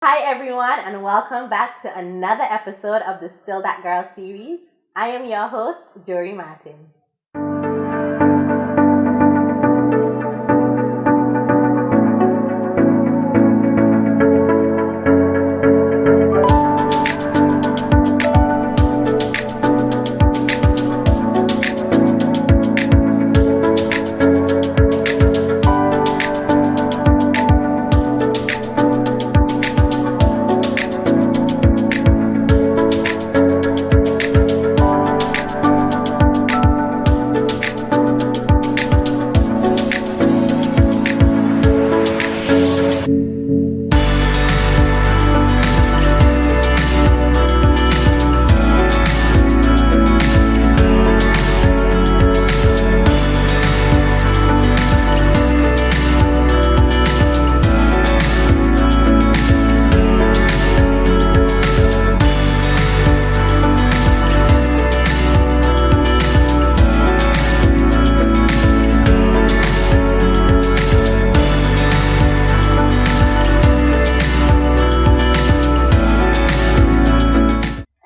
Hi, everyone, and welcome back to another episode of the Still That Girl series. I am your host, Jory Martin.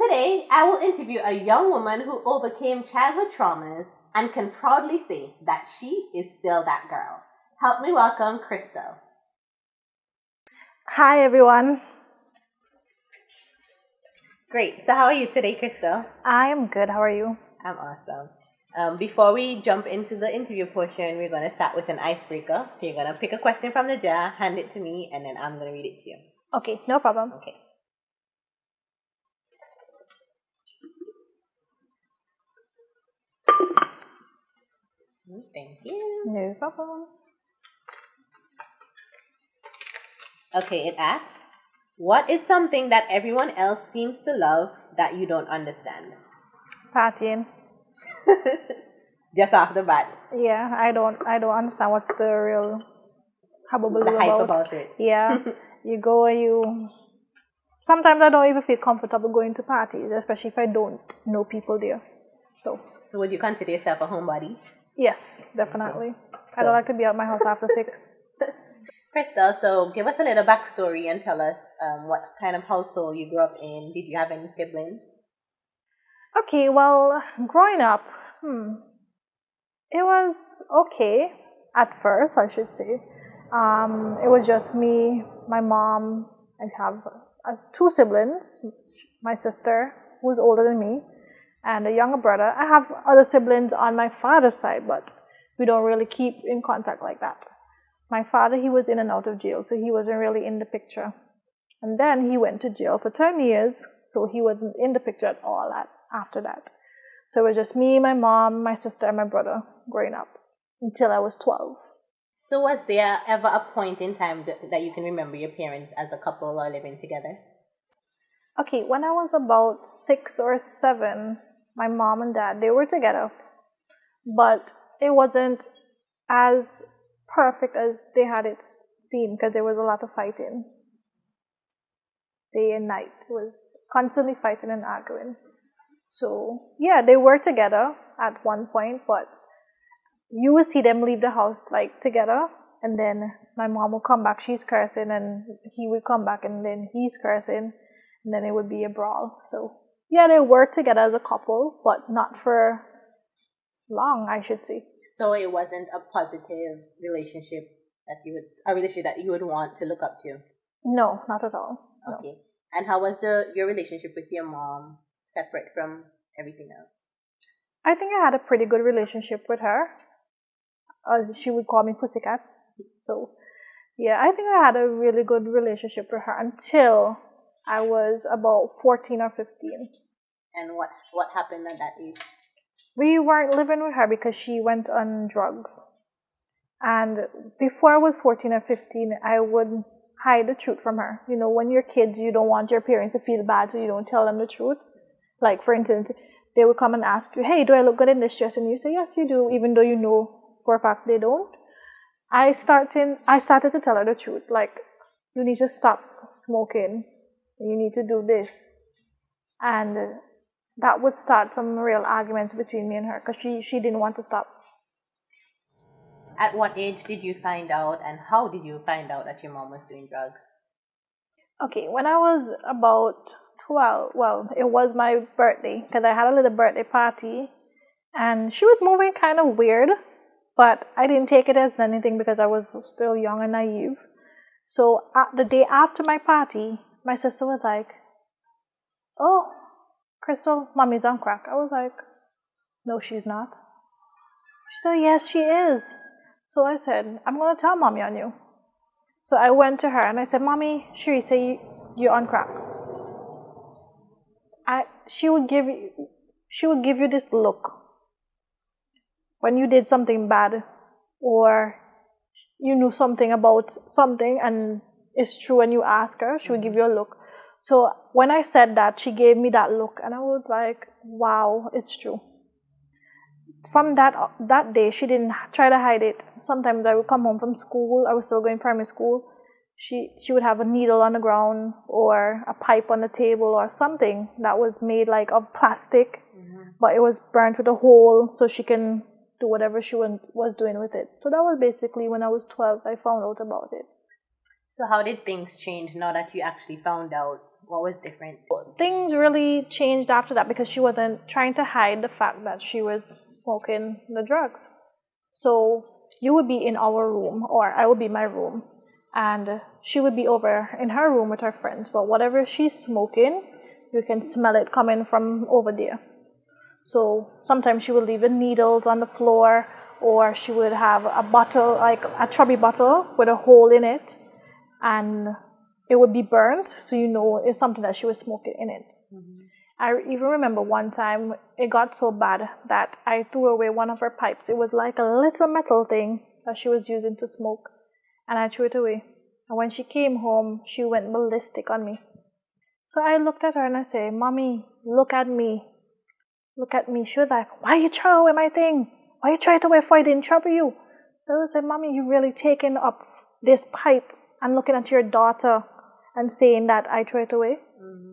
Today, I will interview a young woman who overcame childhood traumas and can proudly say that she is still that girl. Help me welcome Crystal. Hi everyone, Great. So, how are you today, Crystal? I am good. How are you? I'm awesome. Before we jump into the interview portion, we're going to start with an icebreaker. So, you're going to pick a question from the jar, hand it to me, and then I'm going to read it to you. Okay, no problem. Okay. Thank you. No problem. Okay, it asks, what is something that everyone else seems to love that you don't understand? Partying. Just off the bat, Yeah, I don't understand what's the real hubbub the hype about. about it. Yeah, you go and you. Sometimes I don't even feel comfortable going to parties, especially if I don't know people there. So So, would you consider yourself a homebody? yes, definitely. I So- don't like to be at my house after 6. Crystal, so give us a little backstory and tell us what kind of household you grew up in. Did you have any siblings? Okay, well, growing up, it was okay at first, I should say. It was just me, my mom. I have two siblings, my sister, who's older than me, and a younger brother. I have other siblings on my father's side, but we don't really keep in contact like that. My father, he was in and out of jail, so he wasn't really in the picture. And then he went to jail for 10 years, so he wasn't in the picture at all after that. So it was just me, my mom, my sister, and my brother growing up until I was 12. So, was there ever a point in time that you can remember your parents as a couple or living together? Okay, when I was about 6 or 7, my mom and dad, they were together. But it wasn't as perfect as they had it seemed because there was a lot of fighting. Day and night. It was constantly fighting and arguing. So, yeah, they were together at one point, but you would see them leave the house like together, and then my mom would come back, she's cursing, and he would come back, and then he's cursing, and then it would be a brawl. So, yeah, they were together as a couple, but not for long, I should say. So, it wasn't a positive relationship that you would want to look up to. No, not at all. No. Okay. And how was your relationship with your mom separate from everything else? I think I had a pretty good relationship with her. She would call me Pussycat. So, yeah, I think I had a really good relationship with her until I was about 14 or 15. And what happened at that age? We weren't living with her because she went on drugs. And before I was 14 or 15, I would hide the truth from her. You know, when you're kids, you don't want your parents to feel bad, so you don't tell them the truth. Like, for instance, they would come and ask you, hey, do I look good in this dress? And you say, yes, you do, even though you know for a fact they don't. I started to tell her the truth. Like, you need to stop smoking. You need to do this. And that would start some real arguments between me and her because she didn't want to stop. At what age did you find out, and how did you find out that your mom was doing drugs? Okay, when I was about 12, well, it was my birthday because I had a little birthday party and she was moving kind of weird, but I didn't take it as anything because I was still young and naive. So the day after my party, my sister was like, "Oh, Crystal, mommy's on crack." I was like, "No, she's not." She said, "Yes, she is." So I said, "I'm going to tell mommy on you." So I went to her and I said, "Mommy, Sheree say you're on crack." She would give you this look when you did something bad or you knew something about something and it's true and you ask her, she would give you a look. So when I said that, she gave me that look and I was like, wow, it's true. From that day, she didn't try to hide it. Sometimes I would come home from school, I was still going primary school, she would have a needle on the ground or a pipe on the table or something that was made like of plastic, but it was burnt with a hole so she can do whatever she was doing with it. So that was basically when I was 12, I found out about it. So how did things change now that you actually found out? What was different? Things really changed after that because she wasn't trying to hide the fact that she was smoking the drugs. So you would be in our room or I would be in my room and she would be over in her room with her friends, but whatever she's smoking, you can smell it coming from over there. So sometimes she would leave the needles on the floor or she would have a bottle, like a chubby bottle with a hole in it, and it would be burnt, so you know it's something that she was smoking in it. I even remember one time it got so bad that I threw away one of her pipes. It was like a little metal thing that she was using to smoke, and I threw it away. And when she came home, she went ballistic on me. So I looked at her and I said, "Mommy, look at me. Look at me." She was like, "Why you throw away my thing? Why you throw it away if I didn't trouble you?" So I said, "Mommy, you really taking up this pipe and looking at your daughter and saying that I threw it away?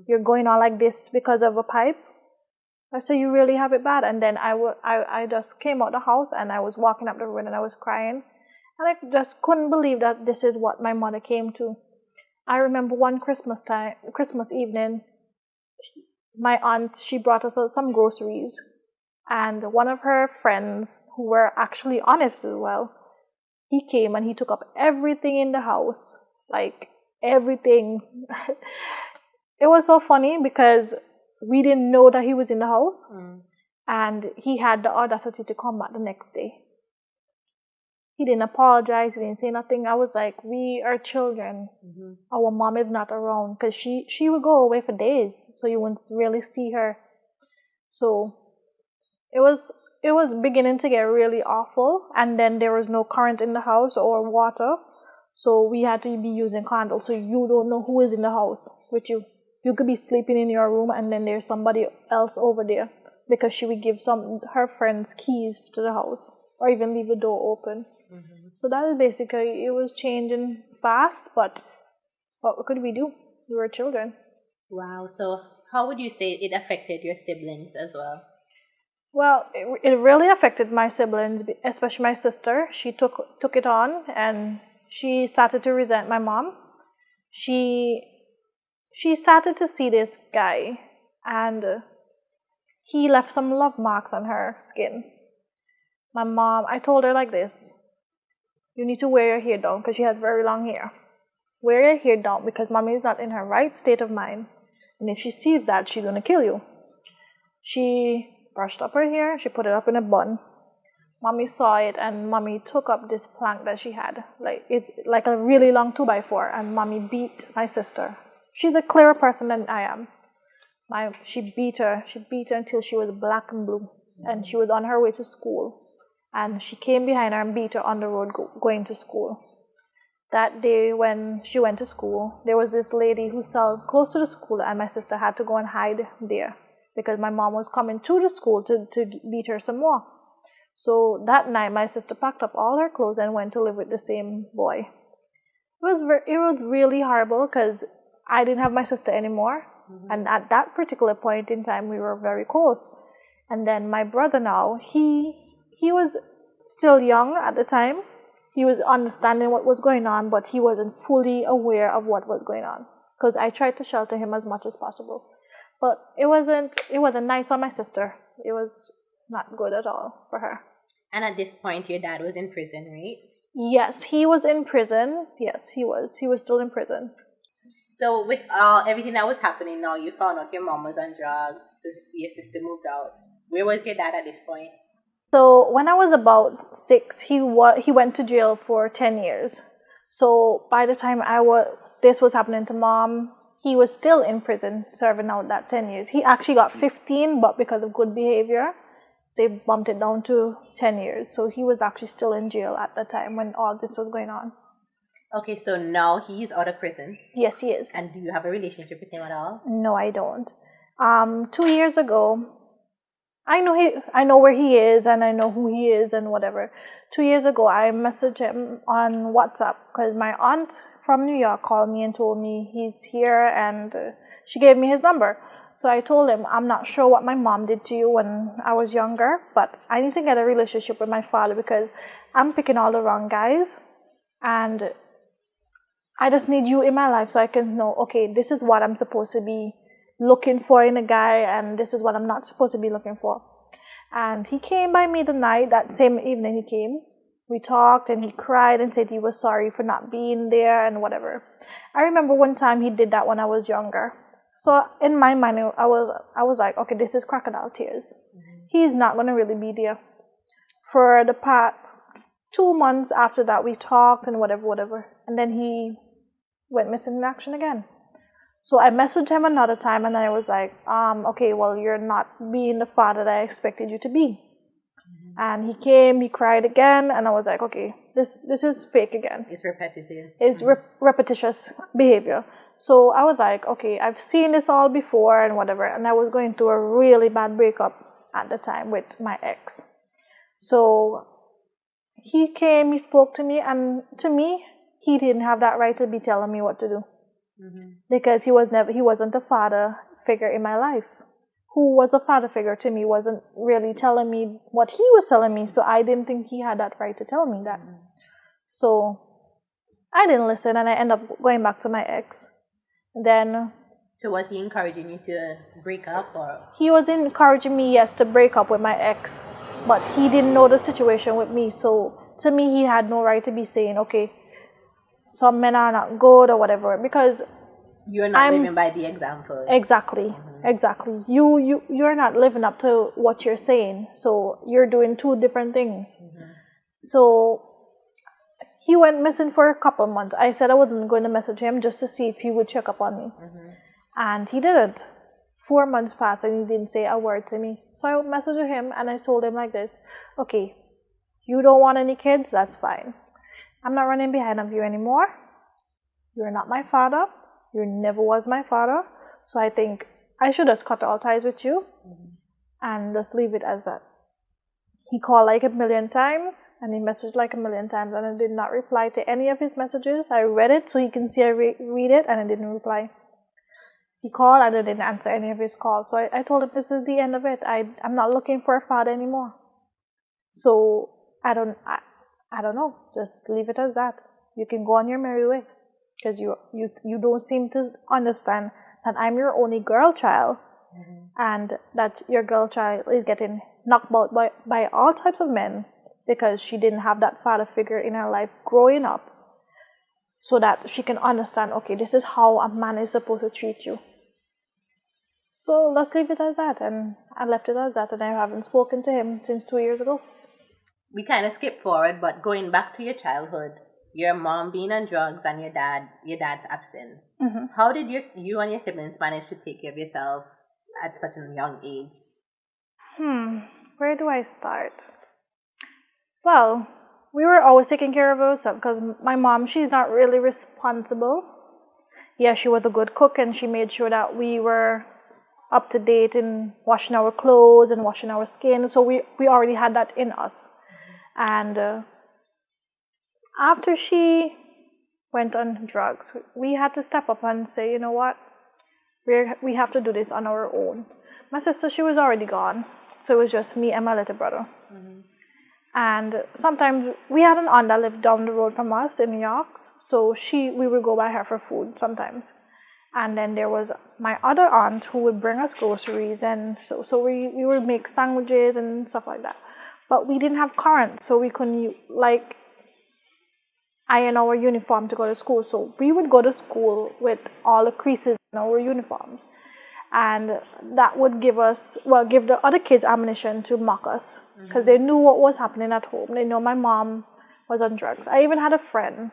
You're going on like this because of a pipe?" I said, "You really have it bad." And then I just came out the house and I was walking up the road and I was crying. And I just couldn't believe that this is what my mother came to. I remember one Christmas evening, my aunt, she brought us some groceries. And one of her friends, who were actually honest as well, he came and he took up everything in the house. Like, everything. It was so funny because we didn't know that he was in the house. And he had the audacity to come back the next day. He didn't apologize, he didn't say nothing. I was like, we are children. Our mom is not around. Because she would go away for days, so you wouldn't really see her. So it was beginning to get really awful. And then there was no current in the house or water. So we had to be using candles. So you don't know who is in the house with you. You could be sleeping in your room and then there's somebody else over there. Because she would give her friends keys to the house. Or even leave the door open. So that is basically, it was changing fast, but what could we do? We were children. Wow. So how would you say it affected your siblings as well? Well, it really affected my siblings, especially my sister. She took it on and she started to resent my mom. She started to see this guy and he left some love marks on her skin. My mom, I told her like this: you need to wear your hair down, because she had very long hair. Wear your hair down because mommy is not in her right state of mind. And if she sees that, she's going to kill you. She brushed up her hair, she put it up in a bun. Mommy saw it and mommy took up this plank that she had, like a really long 2x4, and mommy beat my sister. She's a clearer person than I am. She beat her until she was black and blue. And she was on her way to school. And she came behind her and beat her on the road going to school. That day when she went to school, there was this lady who sold close to the school, and my sister had to go and hide there because my mom was coming to the school to beat her some more. So that night, my sister packed up all her clothes and went to live with the same boy. It was really horrible because I didn't have my sister anymore. And at that particular point in time, we were very close. And then my brother now, he was still young at the time. He was understanding what was going on, but he wasn't fully aware of what was going on. because I tried to shelter him as much as possible. But it wasn't nice on my sister. It was not good at all for her. And at this point, your dad was in prison, right? Yes, he was in prison. Yes, he was. He was still in prison. So with everything that was happening now, you found out your mom was on drugs, your sister moved out. Where was your dad at this point? So when I was about 6, he went to jail for 10 years. So by the time this was happening to mom, he was still in prison serving out that 10 years. He actually got 15, but because of good behavior, they bumped it down to 10 years. So he was actually still in jail at the time when all this was going on. Okay, so now he's out of prison. Yes, he is. And do you have a relationship with him at all? No, I don't. 2 years ago, I know where he is and I know who he is and whatever. 2 years ago, I messaged him on WhatsApp because my aunt from New York called me and told me he's here, and she gave me his number. So I told him, I'm not sure what my mom did to you when I was younger, but I need to get a relationship with my father because I'm picking all the wrong guys, and I just need you in my life so I can know, okay, this is what I'm supposed to be looking for in a guy, and this is what I'm not supposed to be looking for. And he came by me the night, that same evening he came. We talked and he cried and said he was sorry for not being there and whatever. I remember one time he did that when I was younger. So in my mind, I was like, okay, this is crocodile tears. Mm-hmm. He's not going to really be there. For the past 2 months after that, we talked and whatever. And then he went missing in action again. So I messaged him another time and I was like, okay, well, you're not being the father that I expected you to be. Mm-hmm. And he came, he cried again, and I was like, okay, this is fake again. It's repetitive. It's repetitious behavior. So I was like, okay, I've seen this all before and whatever. And I was going through a really bad breakup at the time with my ex. So he came, he spoke to me, and to me, he didn't have that right to be telling me what to do. Mm-hmm. Because he wasn't a father figure in my life. Who was a father figure to me wasn't really telling me what he was telling me, so I didn't think he had that right to tell me that. Mm-hmm. So I didn't listen, and I ended up going back to my ex. Then, so was he encouraging you to break up, or? He was encouraging me, yes, to break up with my ex, but he didn't know the situation with me. So to me, he had no right to be saying, okay, some men are not good or whatever, because you're not living by the example. Exactly, mm-hmm. Exactly. You're not living up to what you're saying, so you're doing two different things. Mm-hmm. So he went missing for a couple of months. I said I wasn't going to message him just to see if he would check up on me. Mm-hmm. And he didn't. 4 months passed and he didn't say a word to me. So I messaged him and I told him like this, okay, you don't want any kids, that's fine. I'm not running behind of you anymore. You're not my father. You never was my father. So I think I should just cut all ties with you, mm-hmm. and just leave it as that. He called like 1,000,000 times and he messaged like 1,000,000 times, and I did not reply to any of his messages. I read it so he can see I read it, and I didn't reply. He called and I didn't answer any of his calls. So I told him this is the end of it. I'm not looking for a father anymore. So I don't know. Just leave it as that. You can go on your merry way, because you don't seem to understand that I'm your only girl child, mm-hmm. and that your girl child is getting knocked out by all types of men because she didn't have that father figure in her life growing up, so that she can understand, okay, this is how a man is supposed to treat you. So let's leave it as that, and I left it as that, and I haven't spoken to him since 2 years ago. We kind of skipped forward, but going back to your childhood, your mom being on drugs and your dad's absence. Mm-hmm. How did you and your siblings manage to take care of yourself at such a young age? Where do I start? Well, we were always taking care of ourselves because my mom, she's not really responsible. Yeah, she was a good cook and she made sure that we were up to date in washing our clothes and washing our skin. So we already had that in us. And after she went on drugs, we had to step up and say, you know what, we have to do this on our own. My sister, she was already gone, so it was just me and my little brother. Mm-hmm. And sometimes we had an aunt that lived down the road from us in New York, so we would go by her for food sometimes. And then there was my other aunt who would bring us groceries, and so we would make sandwiches and stuff like that. But we didn't have current, so we couldn't like iron our uniform to go to school. So we would go to school with all the creases in our uniforms, and that would give the other kids ammunition to mock us, because they knew what was happening at home. They know my mom was on drugs. I even had a friend,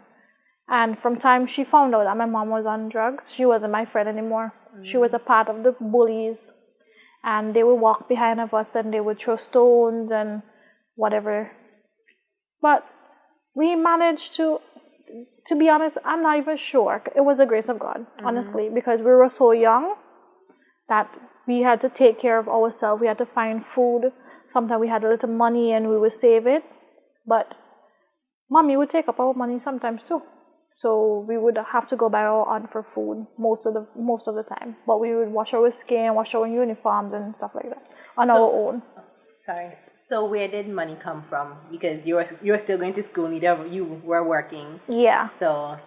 and from time she found out that my mom was on drugs, she wasn't my friend anymore. She was a part of the bullies, and they would walk behind of us and they would throw stones and whatever. But we managed to be honest, I'm not even sure. It was the grace of God, honestly, because we were so young that we had to take care of ourselves. We had to find food. Sometimes we had a little money and we would save it. But mommy would take up our money sometimes too. So we would have to go by our aunt for food most of the time. But we would wash our skin, wash our uniforms and stuff like that on our own. Sorry. So where did money come from? Because you were still going to school, neither of you were working. Yeah. So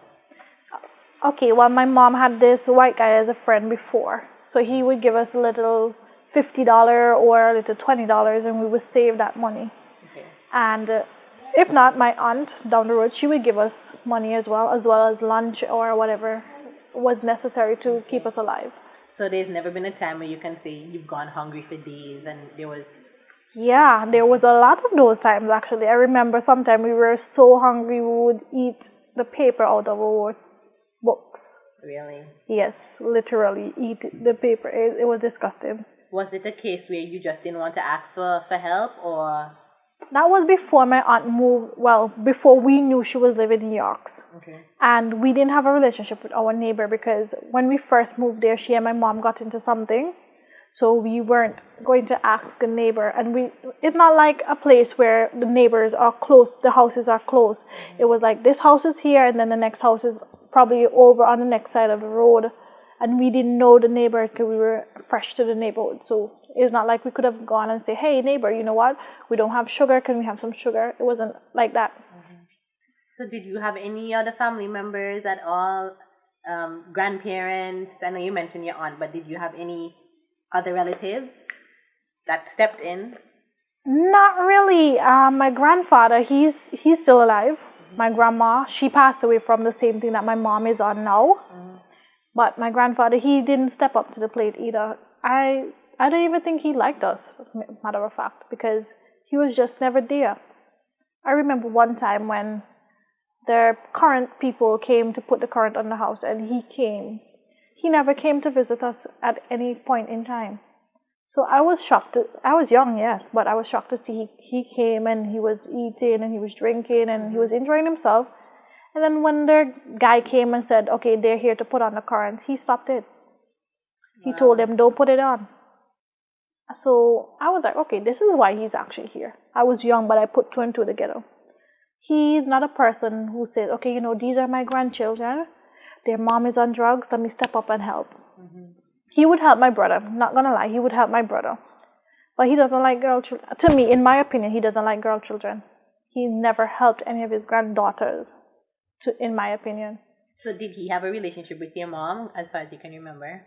okay, well, my mom had this white guy as a friend before. So he would give us a little $50 or a little $20 and we would save that money. Okay. And if not, my aunt down the road, she would give us money as well as lunch or whatever was necessary to keep us alive. So there's never been a time where you can say you've gone hungry for days and there was... Yeah, there was a lot of those times actually. I remember sometime we were so hungry we would eat the paper out of our books. Really? Yes, literally eat the paper. It was disgusting. Was it a case where you just didn't want to ask for help, or...? That was before my aunt moved, before we knew she was living in Yorks. Okay. And we didn't have a relationship with our neighbor because when we first moved there, she and my mom got into something. So we weren't going to ask a neighbor. And it's not like a place where the neighbors are close, the houses are close. It was like this house is here and then the next house is probably over on the next side of the road. And we didn't know the neighbors because we were fresh to the neighborhood. So it's not like we could have gone and say, hey, neighbor, you know what? We don't have sugar. Can we have some sugar? It wasn't like that. So did you have any other family members at all? Grandparents? I know you mentioned your aunt, but did you have any other relatives that stepped in? Not really. My grandfather, he's still alive. My grandma, she passed away from the same thing that my mom is on now. But my grandfather, he didn't step up to the plate either. I don't even think he liked us, matter of fact, because he was just never there. I remember one time when the current people came to put the current on the house and he came. He never came to visit us at any point in time. So I was shocked. I was young, yes, but I was shocked to see he came and he was eating and he was drinking and he was enjoying himself. And then when the guy came and said, okay, they're here to put on the current, he stopped it. He told them, don't put it on. So I was like, okay, this is why he's actually here. I was young, but I put two and two together. He's not a person who says, okay, these are my grandchildren. Their mom is on drugs. Let me step up and help. He would help my brother. Not going to lie, he would help my brother. But he doesn't like girl children. To me, in my opinion, he doesn't like girl children. He never helped any of his granddaughters, in my opinion. So did he have a relationship with your mom, as far as you can remember?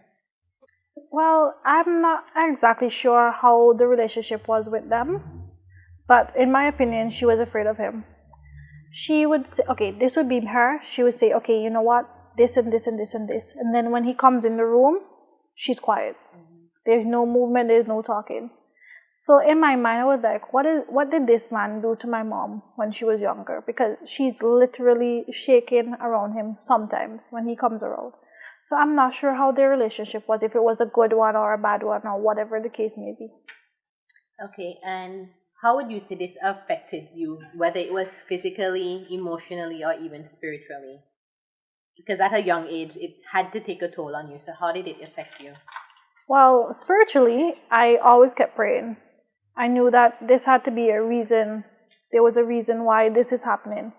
Well, I'm not exactly sure how the relationship was with them. But in my opinion, she was afraid of him. She would say, okay, this would be her. She would say, okay, you know what? This and this and this and this. And then when he comes in the room, she's quiet. There's no movement, there's no talking. So in my mind, I was like, what did this man do to my mom when she was younger? Because she's literally shaking around him sometimes when he comes around. So I'm not sure how their relationship was, if it was a good one or a bad one or whatever the case may be. Okay, and how would you say this affected you, whether it was physically, emotionally, or even spiritually? Because at a young age, it had to take a toll on you. So how did it affect you? Well, spiritually, I always kept praying. I knew that this had to be a reason. There was a reason why this is happening.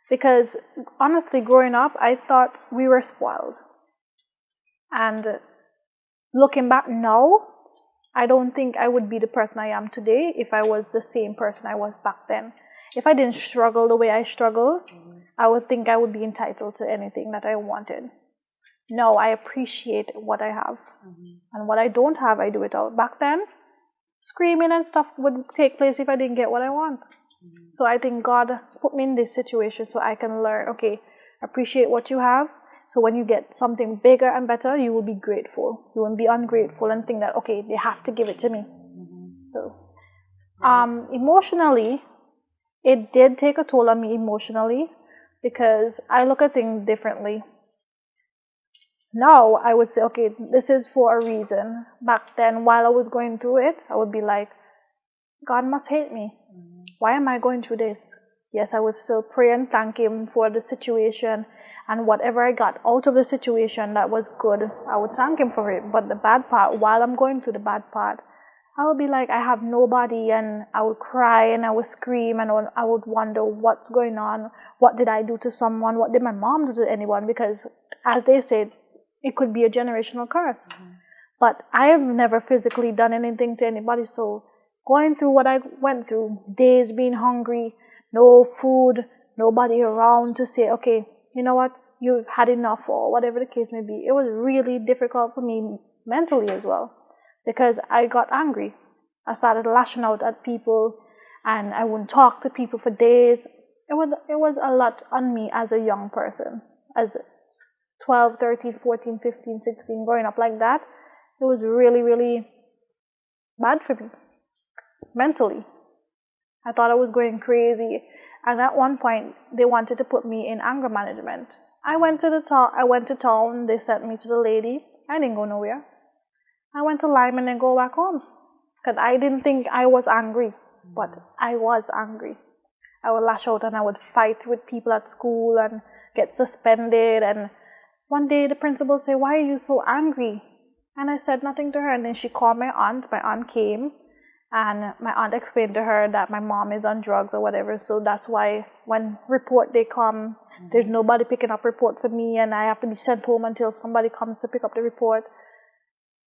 Because honestly, growing up, I thought we were spoiled. And looking back now, I don't think I would be the person I am today if I was the same person I was back then. If I didn't struggle the way I struggled, I would think I would be entitled to anything that I wanted. No, I appreciate what I have. And what I don't have, I do it out. Back then, screaming and stuff would take place if I didn't get what I want. So I think God put me in this situation so I can learn, okay, appreciate what you have. So when you get something bigger and better, you will be grateful. You won't be ungrateful and think that, okay, they have to give it to me. So emotionally, it did take a toll on me emotionally because I look at things differently. Now I would say, okay, this is for a reason. Back then, while I was going through it, I would be like, God must hate me. Why am I going through this? Yes, I would still pray and thank Him for the situation, and whatever I got out of the situation that was good, I would thank Him for it. But the bad part, while I'm going through the bad part, I would be like, I have nobody, and I would cry and I would scream and I would wonder what's going on. What did I do to someone? What did my mom do to anyone? Because as they said, it could be a generational curse. But I have never physically done anything to anybody, so going through what I went through, days being hungry, no food, nobody around to say, okay, you know what, you've had enough, or whatever the case may be. It was really difficult for me mentally as well, because I got angry. I started lashing out at people, and I wouldn't talk to people for days. It was a lot on me as a young person, as 12, 13, 14, 15, 16, growing up like that. It was really, really bad for me mentally. I thought I was going crazy, and at one point they wanted to put me in anger management. I went to town. They sent me to the lady. I didn't go nowhere. I went to Lyman and go back home because I didn't think I was angry, but I was angry. I would lash out and I would fight with people at school and get suspended. And one day the principal said, "Why are you so angry?" And I said nothing to her. And then she called my aunt. My aunt came. And my aunt explained to her that my mom is on drugs or whatever. So that's why when report day come, there's nobody picking up report for me, and I have to be sent home until somebody comes to pick up the report.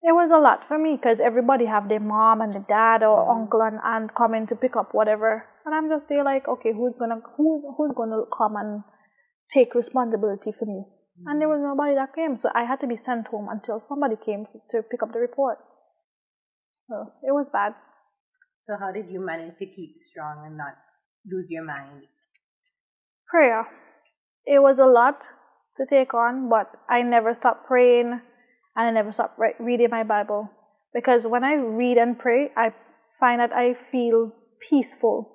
It was a lot for me because everybody have their mom and their dad or uncle and aunt coming to pick up whatever. And I'm just there like, okay, who's gonna come and take responsibility for me? And there was nobody that came. So I had to be sent home until somebody came to pick up the report. So it was bad. So how did you manage to keep strong and not lose your mind? Prayer. It was a lot to take on, but I never stopped praying and I never stopped reading my Bible. Because when I read and pray, I find that I feel peaceful.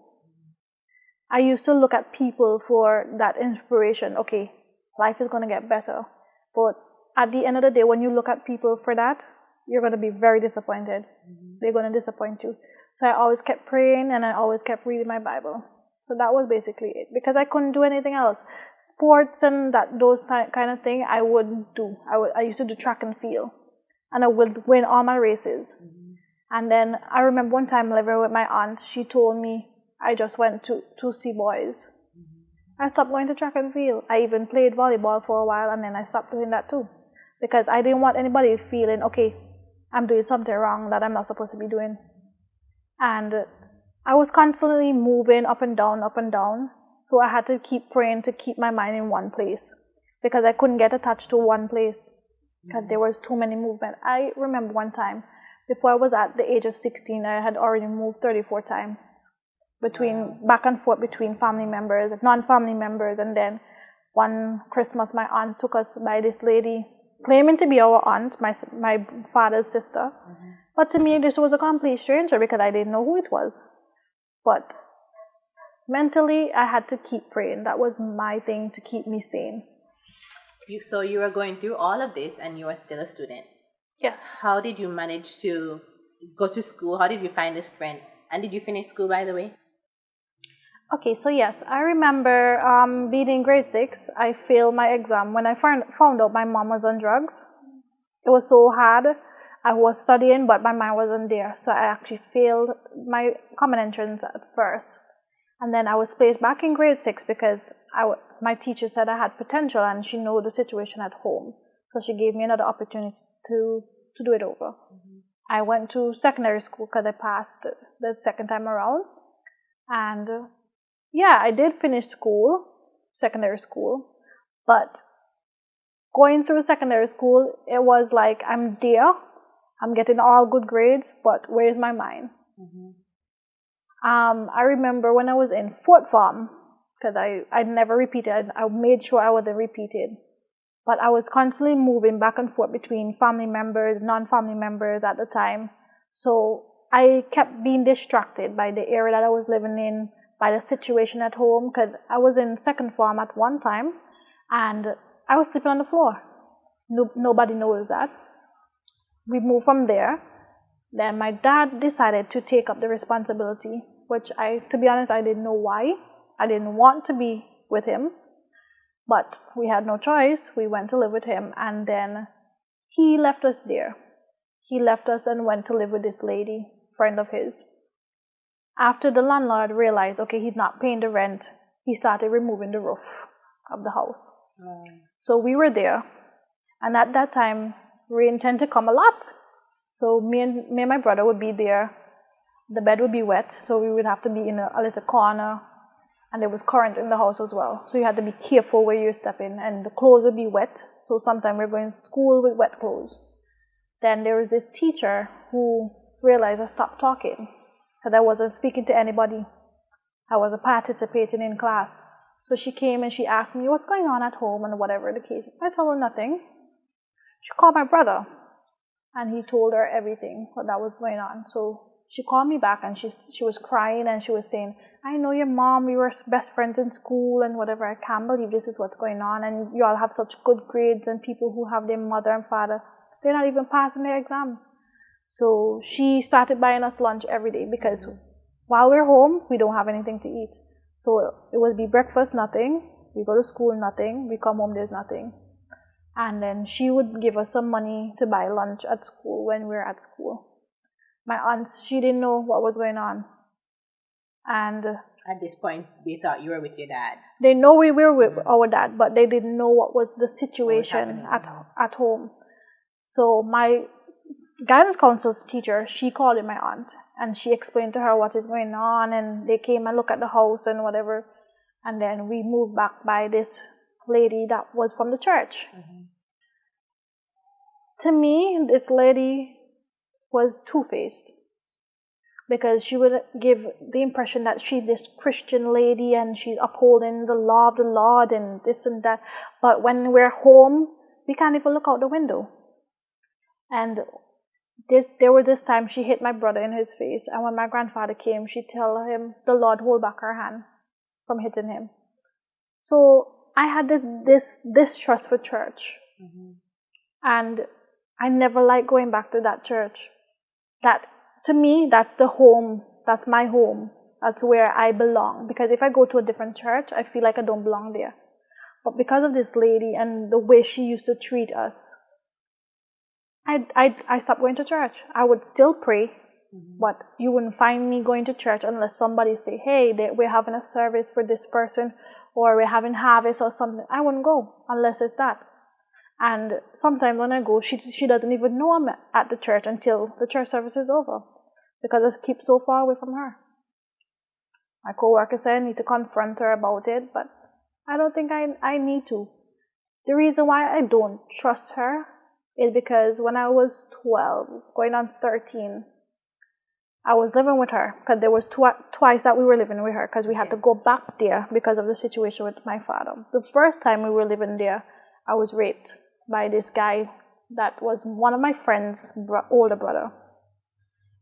I used to look at people for that inspiration. Okay, life is going to get better. But at the end of the day, when you look at people for that, you're going to be very disappointed. They're going to disappoint you. So I always kept praying and I always kept reading my Bible. So that was basically it. Because I couldn't do anything else. Sports and those kind of thing, I wouldn't do. I used to do track and field. And I would win all my races. And then I remember one time living with my aunt, she told me I just went to see boys. I stopped going to track and field. I even played volleyball for a while and then I stopped doing that too. Because I didn't want anybody feeling, okay, I'm doing something wrong that I'm not supposed to be doing. And I was constantly moving up and down. So I had to keep praying to keep my mind in one place. Because I couldn't get attached to one place. Because there was too many movement. I remember one time, before I was at the age of 16, I had already moved 34 times. Back and forth between family members, non-family members. And then one Christmas, my aunt took us by this lady, claiming to be our aunt, my father's sister. But to me, this was a complete stranger because I didn't know who it was. But mentally, I had to keep praying. That was my thing to keep me sane. So you were going through all of this and you were still a student. Yes. How did you manage to go to school? How did you find the strength? And did you finish school, by the way? Okay, so yes, I remember being in grade 6. I failed my exam when I found out my mom was on drugs. It was so hard. I was studying, but my mind wasn't there. So I actually failed my common entrance at first. And then I was placed back in grade 6 because my teacher said I had potential and she knew the situation at home. So she gave me another opportunity to do it over. I went to secondary school because I passed the second time around. And I did finish school, secondary school. But going through secondary school, it was like, I'm there, I'm getting all good grades, but where's my mind? I remember when I was in fourth form, because I never repeated, I made sure I wasn't repeated. But I was constantly moving back and forth between family members, non-family members at the time. So I kept being distracted by the area that I was living in, by the situation at home, because I was in second form at one time, and I was sleeping on the floor. Nobody knows that. We moved from there. Then my dad decided to take up the responsibility, which to be honest, I didn't know why. I didn't want to be with him, but we had no choice. We went to live with him, and then he left us there. He left us and went to live with this lady, friend of his. After the landlord realized, okay, he's not paying the rent, he started removing the roof of the house. So we were there, and at that time, rain tended to come a lot. So me and my brother would be there. The bed would be wet, so we would have to be in a little corner, and there was current in the house as well. So you had to be careful where you step in, and the clothes would be wet. So sometimes we're going to school with wet clothes. Then there was this teacher who realized I stopped talking because I wasn't speaking to anybody. I wasn't participating in class. So she came and she asked me, what's going on at home and whatever the case. I told her nothing. She called my brother, and he told her everything what that was going on. So she called me back, and she was crying, and she was saying, I know your mom, we were best friends in school and whatever. I can't believe this is what's going on, and you all have such good grades, and people who have their mother and father, they're not even passing their exams. So she started buying us lunch every day, because while we're home, we don't have anything to eat. So it would be breakfast, nothing. We go to school, nothing. We come home, there's nothing. And then she would give us some money to buy lunch at school when we were at school. My aunts, she didn't know what was going on. And at this point, they thought you were with your dad. They know we were with our dad, but they didn't know what was the situation at home. So my guidance counsel's teacher, she called in my aunt, and she explained to her what is going on, and they came and looked at the house and whatever. And then we moved back by this lady that was from the church. To me, this lady was two-faced, because she would give the impression that she's this Christian lady and she's upholding the law of the Lord and this and that. But when we're home, we can't even look out the window. And there was this time she hit my brother in his face, and when my grandfather came, she told him the Lord hold back her hand from hitting him. So I had this distrust for church, and I never liked going back to that church. That, to me, that's the home. That's my home. That's where I belong. Because if I go to a different church, I feel like I don't belong there. But because of this lady and the way she used to treat us, I stopped going to church. I would still pray, but you wouldn't find me going to church unless somebody say, hey, we're having a service for this person, or we're having harvest or something. I wouldn't go unless it's that. And sometimes when I go, she doesn't even know I'm at the church until the church service is over, because I keep so far away from her. My co-worker said I need to confront her about it, but I don't think I need to. The reason why I don't trust her is because when I was 12, going on 13, I was living with her, because there was twice that we were living with her, because we had to go back there because of the situation with my father. The first time we were living there, I was raped by this guy that was one of my friend's older brother.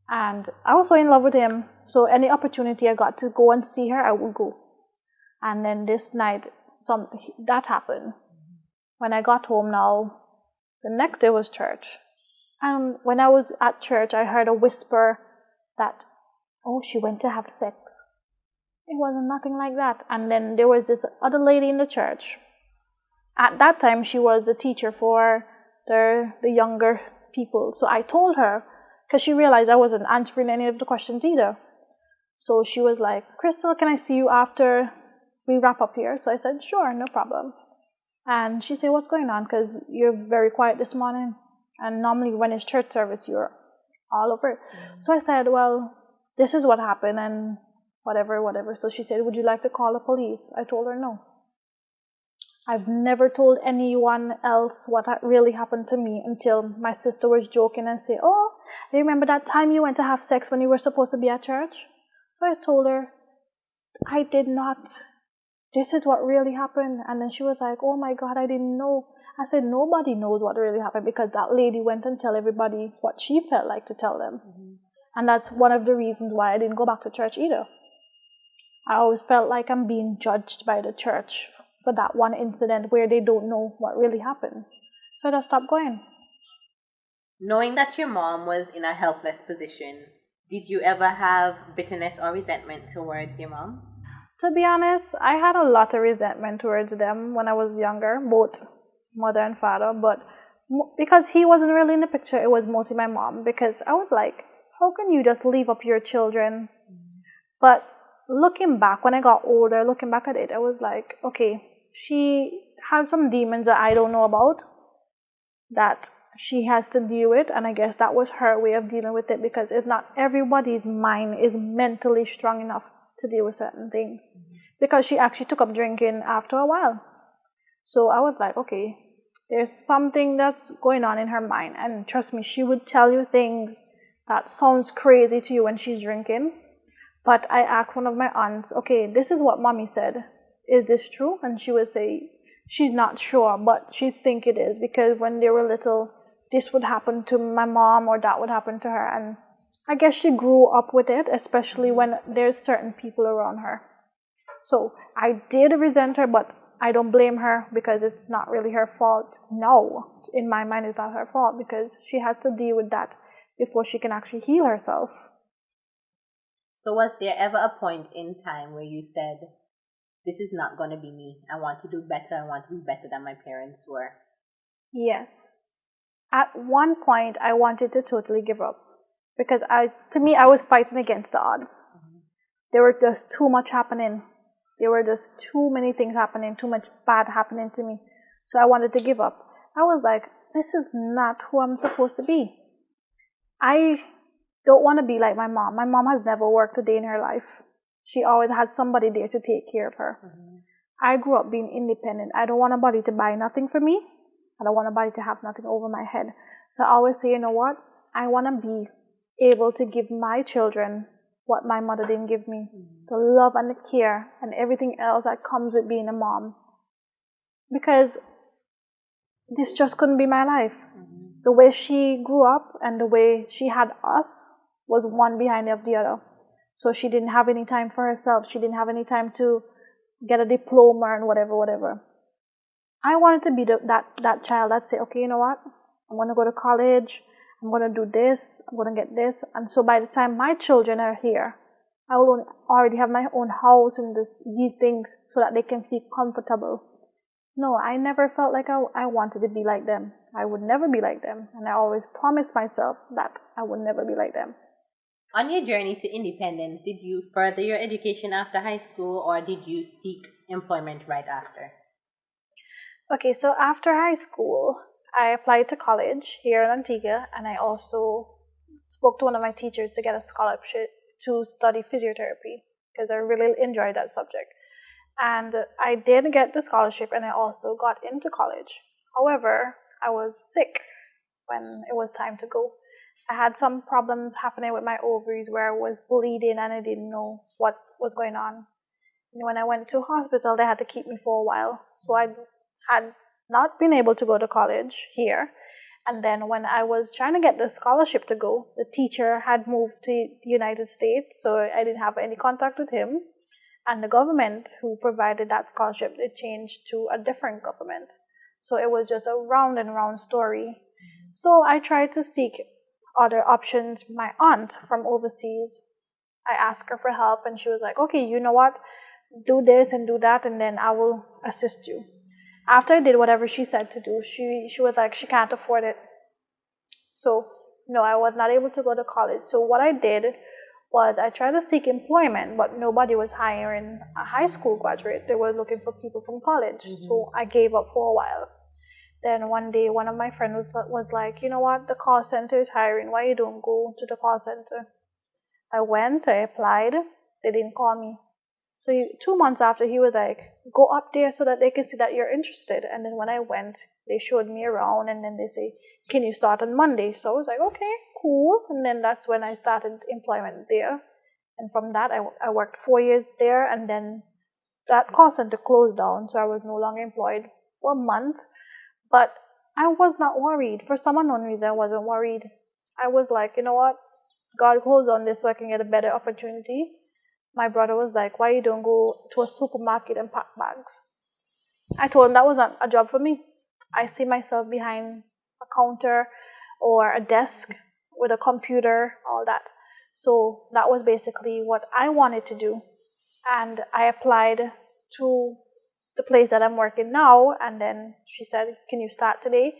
And I was so in love with him, so any opportunity I got to go and see her, I would go. And then this night, that happened. When I got home now, the next day was church. And when I was at church, I heard a whisper that, oh, she went to have sex. It wasn't nothing like that. And then there was this other lady in the church. At that time, she was the teacher for the younger people. So I told her, because she realized I wasn't answering any of the questions either. So she was like, Crystal, can I see you after we wrap up here? So I said, sure, no problem. And she said, what's going on? Because you're very quiet this morning. And normally when it's church service, you're all over it. So I said, well, this is what happened and whatever. So she said, would you like to call the police? I told her no. I've never told anyone else what really happened to me until my sister was joking and say, "Oh, I remember that time you went to have sex when you were supposed to be at church?" So I told her, "I did not. This is what really happened." And then she was like, "Oh my God, I didn't know." I said, "Nobody knows what really happened because that lady went and tell everybody what she felt like to tell them." And that's one of the reasons why I didn't go back to church either. I always felt like I'm being judged by the church for that one incident where they don't know what really happened. So I just stopped going. Knowing that your mom was in a helpless position, did you ever have bitterness or resentment towards your mom? To be honest, I had a lot of resentment towards them when I was younger, both mother and father, but because he wasn't really in the picture, it was mostly my mom, because I was like, how can you just leave up your children? But looking back, when I got older, looking back at it, I was like, okay, she has some demons that I don't know about that she has to deal with, and I guess that was her way of dealing with it, because it's not everybody's mind is mentally strong enough to deal with certain things, because she actually took up drinking after a while. So I was like, okay, there's something that's going on in her mind, and trust me, she would tell you things that sounds crazy to you when she's drinking. But I asked one of my aunts, okay, this is what mommy said, is this true? And she would say she's not sure, but she think it is, because when they were little, this would happen to my mom or that would happen to her, and I guess she grew up with it, especially when there's certain people around her. So I did resent her, but I don't blame her, because it's not really her fault. No, in my mind, it's not her fault, because she has to deal with that before she can actually heal herself. So was there ever a point in time where you said, this is not going to be me. I want to do better. I want to be better than my parents were? Yes. At one point, I wanted to totally give up, because to me, I was fighting against the odds. There were just too much happening. There were just too many things happening, too much bad happening to me. So I wanted to give up. I was like, this is not who I'm supposed to be. I don't want to be like my mom. My mom has never worked a day in her life. She always had somebody there to take care of her. I grew up being independent. I don't want nobody to buy nothing for me. I don't want nobody to have nothing over my head. So I always say, you know what? I want to be able to give my children what my mother didn't give me. The love and the care and everything else that comes with being a mom. Because this just couldn't be my life. The way she grew up and the way she had us was one behind the other. So she didn't have any time for herself. She didn't have any time to get a diploma and whatever. I wanted to be that child that say, okay, you know what? I'm going to go to college. I'm going to do this. I'm going to get this. And so by the time my children are here, I will already have my own house and these things so that they can feel comfortable. No, I never felt like I wanted to be like them. I would never be like them. And I always promised myself that I would never be like them. On your journey to independence, did you further your education after high school, or did you seek employment right after? Okay, so after high school, I applied to college here in Antigua, and I also spoke to one of my teachers to get a scholarship to study physiotherapy, because I really enjoyed that subject. And I did get the scholarship, and I also got into college. However, I was sick when it was time to go. I had some problems happening with my ovaries where I was bleeding and I didn't know what was going on. And when I went to hospital, they had to keep me for a while. So I had not been able to go to college here. And then when I was trying to get the scholarship to go, the teacher had moved to the United States, so I didn't have any contact with him. And the government who provided that scholarship, they changed to a different government. So it was just a round and round story. So I tried to seek other options. My aunt from overseas, I asked her for help, and she was like, okay, you know what? Do this and do that, and then I will assist you. After I did whatever she said to do, she was like, she can't afford it. So, no, I was not able to go to college. So what I did was I tried to seek employment, but nobody was hiring a high school graduate. They were looking for people from college. So I gave up for a while. Then one day, one of my friends was like, you know what, the call center is hiring. Why you don't go to the call center? I went, I applied. They didn't call me. So 2 months after, he was like, go up there so that they can see that you're interested. And then when I went, they showed me around, and then they say, can you start on Monday? So I was like, okay, cool. And then that's when I started employment there. And from that, I worked 4 years there, and then that call center closed down, so I was no longer employed for a month. But I was not worried. For some unknown reason, I wasn't worried. I was like, you know what? God holds on this so I can get a better opportunity. My brother was like, why you don't go to a supermarket and pack bags? I told him that was not a job for me. I see myself behind a counter or a desk with a computer, all that. So that was basically what I wanted to do. And I applied to the place that I'm working now, and then she said, can you start today?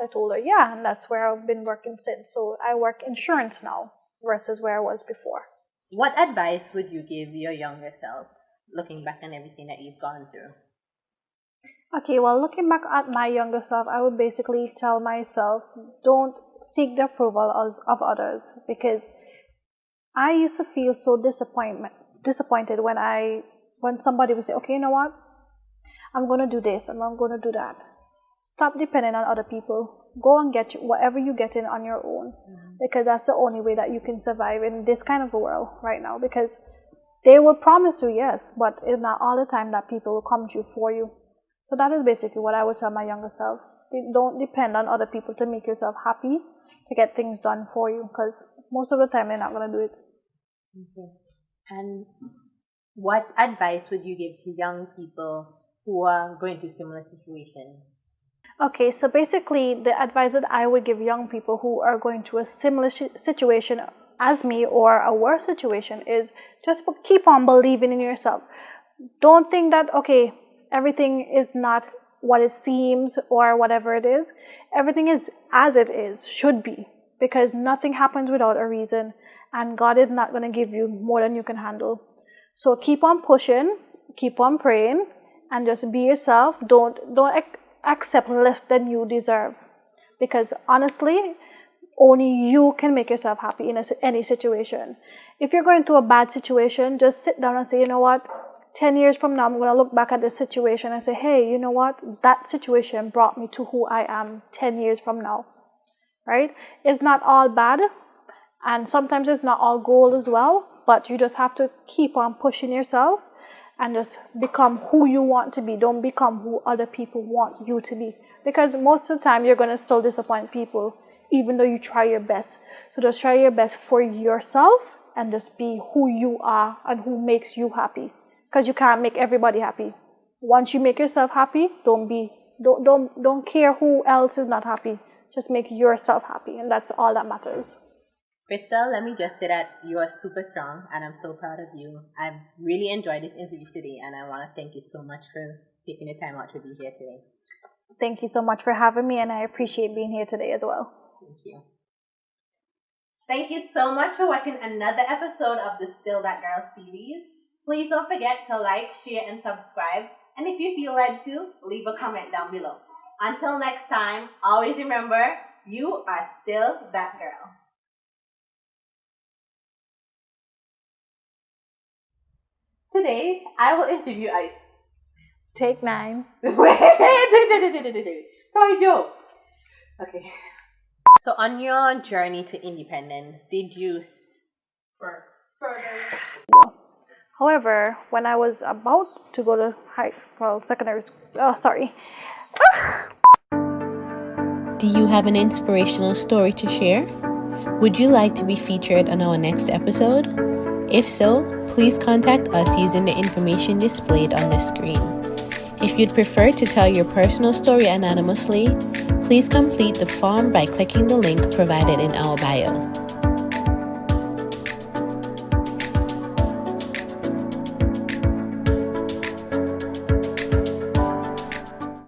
I told her, yeah, and that's where I've been working since. So I work insurance now versus where I was before. What advice would you give your younger self, looking back on everything that you've gone through? Okay, well, looking back at my younger self, I would basically tell myself, don't seek the approval of others, because I used to feel so disappointed when somebody would say, okay, you know what, I'm going to do this and I'm going to do that. Stop depending on other people. Go and get whatever you get in on your own, because that's the only way that you can survive in this kind of a world right now, because they will promise you yes, but it's not all the time that people will come to you for you. So that is basically what I would tell my younger self. Don't depend on other people to make yourself happy, to get things done for you, because most of the time they're not going to do it. Okay. And what advice would you give to young people who are going through similar situations? Okay, so basically the advice that I would give young people who are going through a similar situation as me or a worse situation is just keep on believing in yourself. Don't think that, okay, everything is not what it seems or whatever it is. Everything is as it is, should be, because nothing happens without a reason, and God is not going to give you more than you can handle. So keep on pushing, keep on praying, and just be yourself. Don't accept less than you deserve, because honestly, only you can make yourself happy in any situation. If you're going through a bad situation, just sit down and say, you know what, 10 years from now, I'm going to look back at this situation and say, hey, you know what, that situation brought me to who I am 10 years from now, right? It's not all bad, and sometimes it's not all gold as well, but you just have to keep on pushing yourself and just become who you want to be. Don't become who other people want you to be, because most of the time you're going to still disappoint people even though you try your best. So just try your best for yourself and just be who you are and who makes you happy, because you can't make everybody happy. Once you make yourself happy, don't care who else is not happy. Just make yourself happy, and that's all that matters. Crystal, let me just say that you are super strong, and I'm so proud of you. I've really enjoyed this interview today, and I want to thank you so much for taking the time out to be here today. Thank you so much for having me, and I appreciate being here today as well. Thank you. Thank you so much for watching another episode of the Still That Girl series. Please don't forget to like, share, and subscribe. And if you feel led to, leave a comment down below. Until next time, always remember, you are still that girl. Today, I will interview Take 9. Sorry, Joe. Okay. So, on your journey to independence, did you However, when I was about to go to secondary school, Do you have an inspirational story to share? Would you like to be featured on our next episode? If so, please contact us using the information displayed on the screen. If you'd prefer to tell your personal story anonymously, please complete the form by clicking the link provided in our bio.